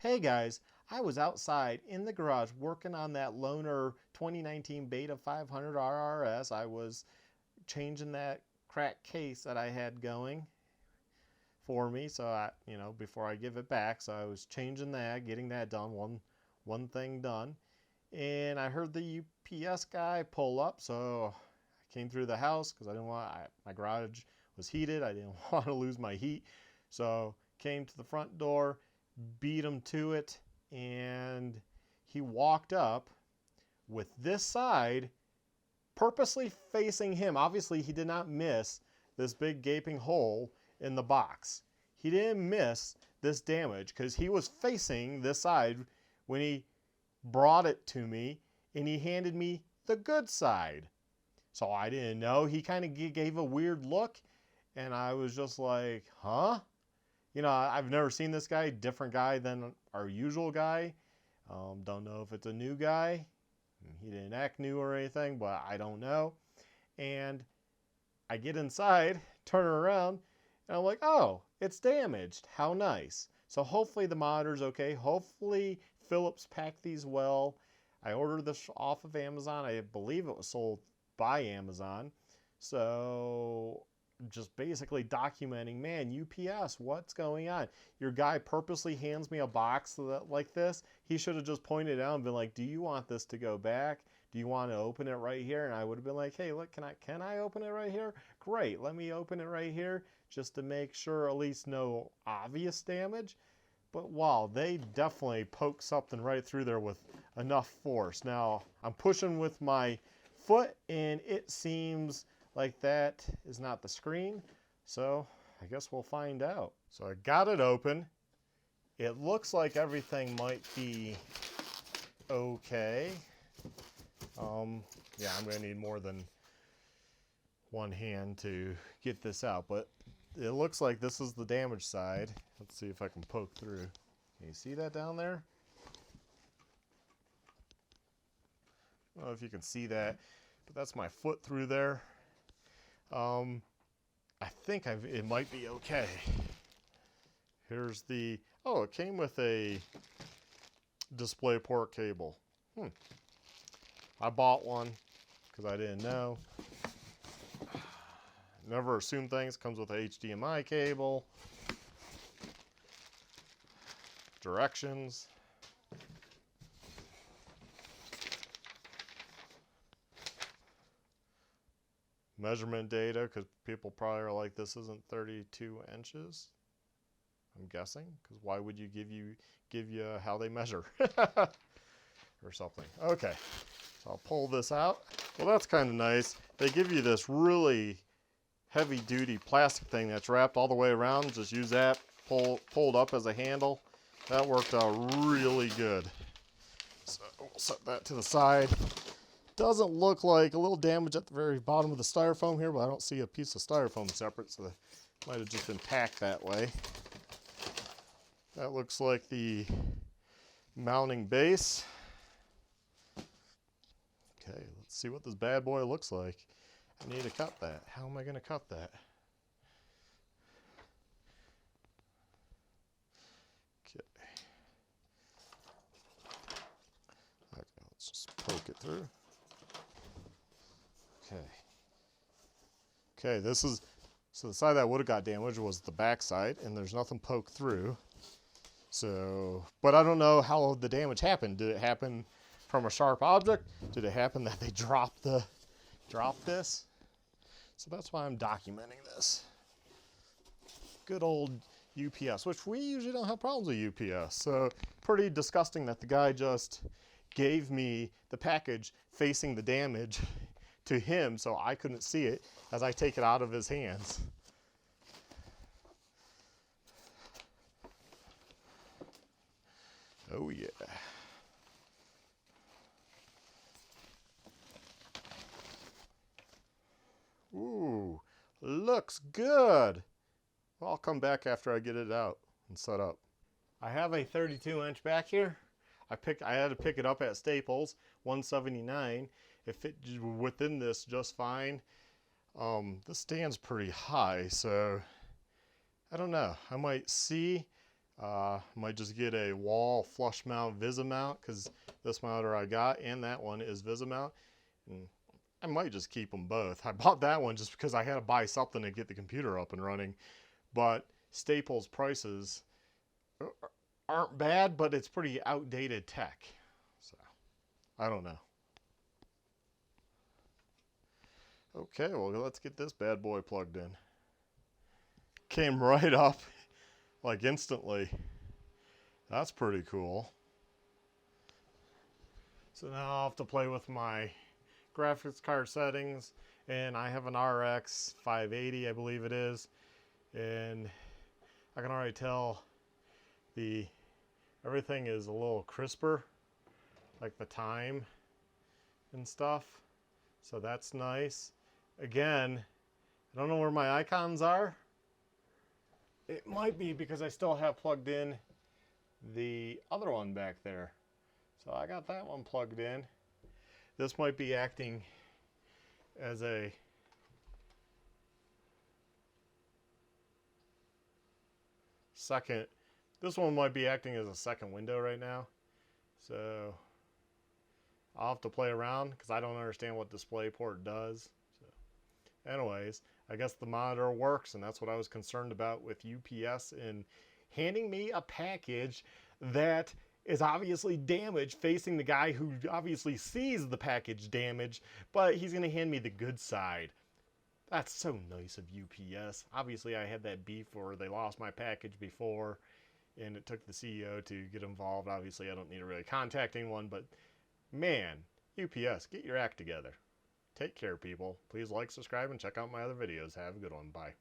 Hey guys, I was outside in the garage working on that Loaner 2019 Beta 500 RRS. I was changing that cracked case that I had going for me, so before I give it back. So I was changing that, getting that done, one thing done. And I heard the UPS guy pull up, so I came through the house because I didn't want, my garage was heated. I didn't want to lose my heat. So came to the front door, beat him to it, and he walked up with this side purposely facing him. Obviously, he did not miss this big gaping hole in the box. He didn't miss this damage because he was facing this side when he brought it to me, and he handed me the good side. So I didn't know. He kind of gave a weird look, and I was just like, huh? I've never seen this guy, different guy than our usual guy. Don't know if it's a new guy. He didn't act new or anything, but I don't know. And I get inside, turn around, and I'm like, oh, it's damaged. How nice. So hopefully the monitor's okay. Hopefully Philips packed these well. I ordered this off of Amazon. I believe it was sold by Amazon. So just basically documenting, man, UPS, what's going on? Your guy purposely hands me a box like this. He should have just pointed out and been like, do you want this to go back? Do you want to open it right here? And I would have been like, hey, look, can I open it right here? Great, let me open it right here just to make sure at least no obvious damage. But wow, they definitely poked something right through there with enough force. Now, I'm pushing with my foot, and it seems like that is not the screen, so I guess we'll find out. So I got it open. It looks like everything might be okay. Yeah, I'm gonna need more than one hand to get this out, but it looks like this is the damaged side. Let's see if I can poke through. Can you see that down there? I don't know if you can see that, but that's my foot through there. I think it might be okay. Here's the, oh, it came with a display port cable. I bought one because I didn't know. Never assume things. Comes with a HDMI cable. Directions. Measurement data, because people probably are like, this isn't 32 inches. I'm guessing, because why would you give you how they measure or something? Okay, so I'll pull this out. Well, that's kind of nice. They give you this really heavy-duty plastic thing that's wrapped all the way around. Just use that, pulled up as a handle. That worked out really good. So we'll set that to the side. Doesn't look like a little damage at the very bottom of the styrofoam here, but I don't see a piece of styrofoam separate, so it might have just been packed that way. That looks like the mounting base. Okay, let's see what this bad boy looks like. I need to cut that. How am I going to cut that? Okay. Okay, let's just poke it through. Okay, so the side that would have got damaged was the back side, and there's nothing poked through. So, but I don't know how the damage happened. Did it happen from a sharp object? Did it happen that they dropped this? So that's why I'm documenting this. Good old UPS, which we usually don't have problems with UPS. So pretty disgusting that the guy just gave me the package facing the damage to him so I couldn't see it as I take it out of his hands. Oh yeah. Ooh, looks good. Well, I'll come back after I get it out and set up. I have a 32-inch back here. I had to pick it up at Staples, $179. It fit within this just fine. This stand's pretty high, so I don't know. I might see Might just get a wall flush mount Visimount, because this mounter I got and that one is Visimount. And I might just keep them both. I bought that one just because I had to buy something to get the computer up and running. But Staples prices aren't bad, but it's pretty outdated tech. So, I don't know. Okay, well, let's get this bad boy plugged in. Came right up, like instantly. That's pretty cool. So now I'll have to play with my graphics card settings, and I have an RX 580, I believe it is, and I can already tell everything is a little crisper, like the time and stuff, so that's nice. Again, I don't know where my icons are. It might be because I still have plugged in the other one back there. So I got that one plugged in. This might be acting as a second. This one might be acting as a second window right now. So I'll have to play around because I don't understand what DisplayPort does. So anyways, I guess the monitor works, and that's what I was concerned about with UPS in handing me a package that is obviously damaged, facing the guy who obviously sees the package damage, but he's going to hand me the good side. That's so nice of UPS. Obviously, I had that beef where they lost my package before, and it took the CEO to get involved. Obviously, I don't need to really contact anyone, but man, UPS, get your act together. Take care, people. Please like, subscribe, and check out my other videos. Have a good one. Bye.